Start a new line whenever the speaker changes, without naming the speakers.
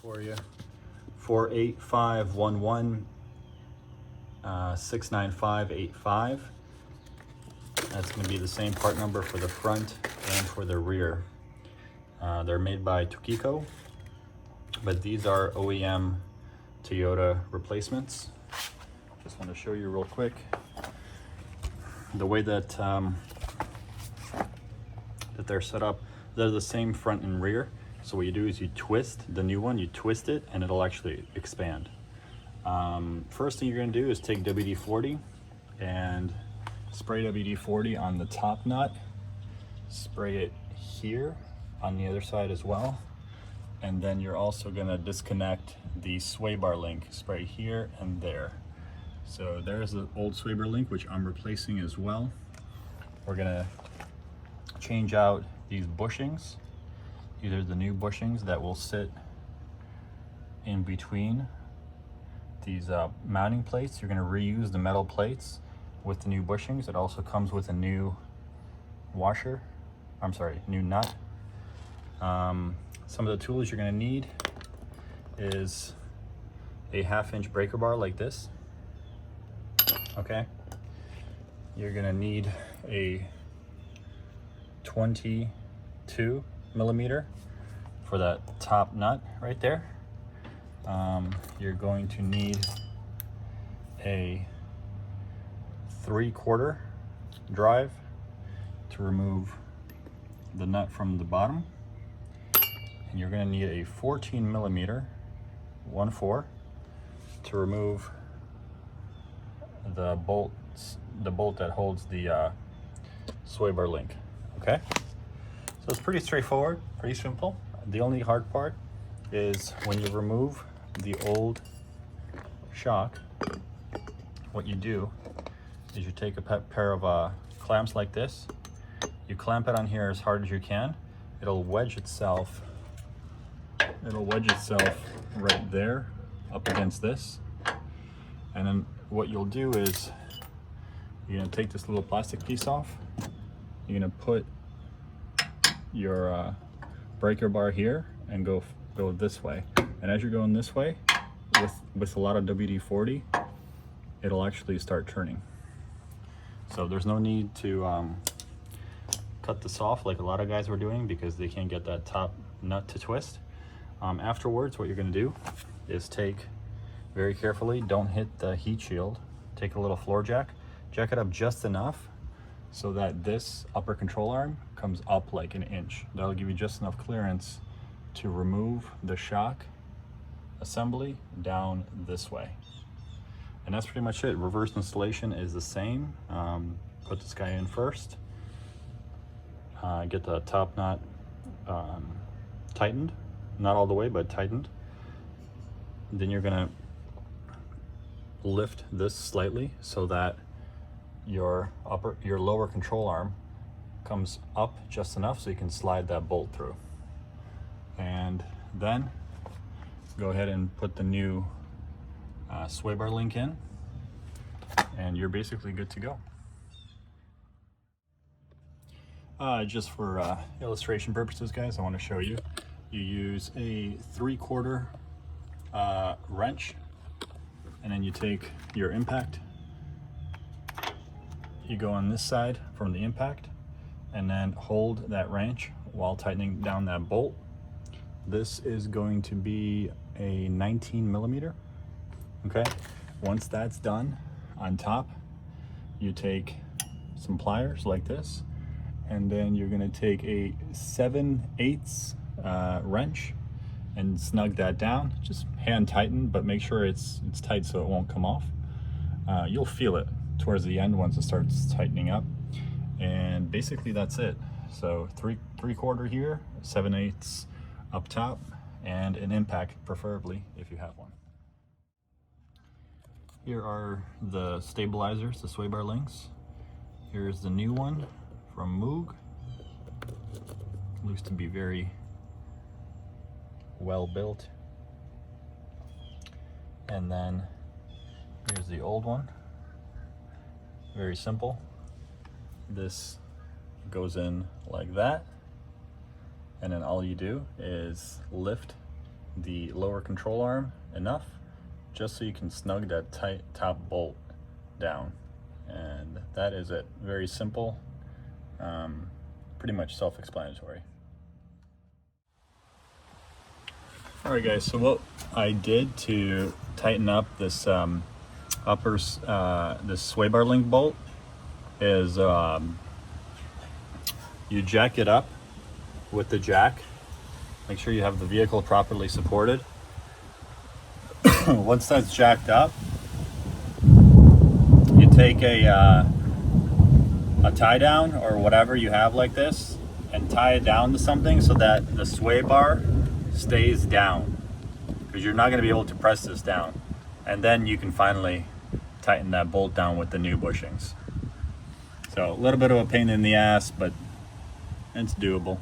for you. 48511 69585. That's going to be the same part number for the front and for the rear. They're made by Tokiko, but these are OEM Toyota replacements. Just want to show you real quick the way that that they're set up. They're the same front and rear. So what you do is you twist the new one, you twist it, and it'll actually expand. First thing you're going to do is take WD-40 and spray WD-40 on the top nut. Spray it here on the other side as well. And then you're also going to disconnect the sway bar link. Spray here and there. So there's the old sway bar link, which I'm replacing as well. We're going to change out these bushings. These are the new bushings that will sit in between these mounting plates. You're going to reuse the metal plates with the new bushings. It also comes with a new washer. I'm sorry, new nut. Some of the tools you're going to need is a 1/2-inch breaker bar like this. Okay. You're going to need a 22 millimeter for that top nut right there. You're going to need a 3/4 drive to remove the nut from the bottom, and you're going to need a 14 millimeter 1/4 to remove the bolt that holds the sway bar link. Okay, so it's pretty straightforward, pretty simple. The only hard part is when you remove the old shock. What you do is you take a pair of clamps like this, you clamp it on here as hard as you can. It'll wedge itself right there up against this. And then what you'll do is you're going to take this little plastic piece off. You're going to put your breaker bar here and go this way. And as you're going this way, with a lot of WD-40, it'll actually start turning. So there's no need to cut this off like a lot of guys were doing because they can't get that top nut to twist. Afterwards, what you're going to do is take, very carefully, don't hit the heat shield, take a little floor jack it up just enough so that this upper control arm comes up like an inch. That'll give you just enough clearance to remove the shock assembly down this way. And that's pretty much it. Reverse installation is the same. Put this guy in first. Get the top nut tightened. Not all the way, but tightened. Then you're gonna lift this slightly so that your lower control arm comes up just enough so you can slide that bolt through. And then go ahead and put the new sway bar link in, and you're basically good to go. Just for illustration purposes, guys, I want to show you. You use a 3/4 wrench, and then you take your impact. You go on this side from the impact, and then hold that wrench while tightening down that bolt. This is going to be a 19 millimeter. Okay, once that's done, on top, you take some pliers like this, and then you're going to take a 7/8 wrench and snug that down. Just hand tighten, but make sure it's tight so it won't come off. You'll feel it towards the end once it starts tightening up, and basically that's it. So 3/4 here, 7/8 up top, and an impact preferably if you have one. Here are the stabilizers, the sway bar links. Here's the new one from Moog. Looks to be very well built. And then here's the old one. Very simple. This goes in like that, and then all you do is lift the lower control arm enough just so you can snug that tight top bolt down. And that is it. Very simple, pretty much self-explanatory. All right guys, so what I did to tighten up this this sway bar link bolt is you jack it up with the jack. Make sure you have the vehicle properly supported. Once that's jacked up, you take a tie down or whatever you have like this and tie it down to something so that the sway bar stays down, because you're not going to be able to press this down. And then you can finally tighten that bolt down with the new bushings. So a little bit of a pain in the ass, but it's doable.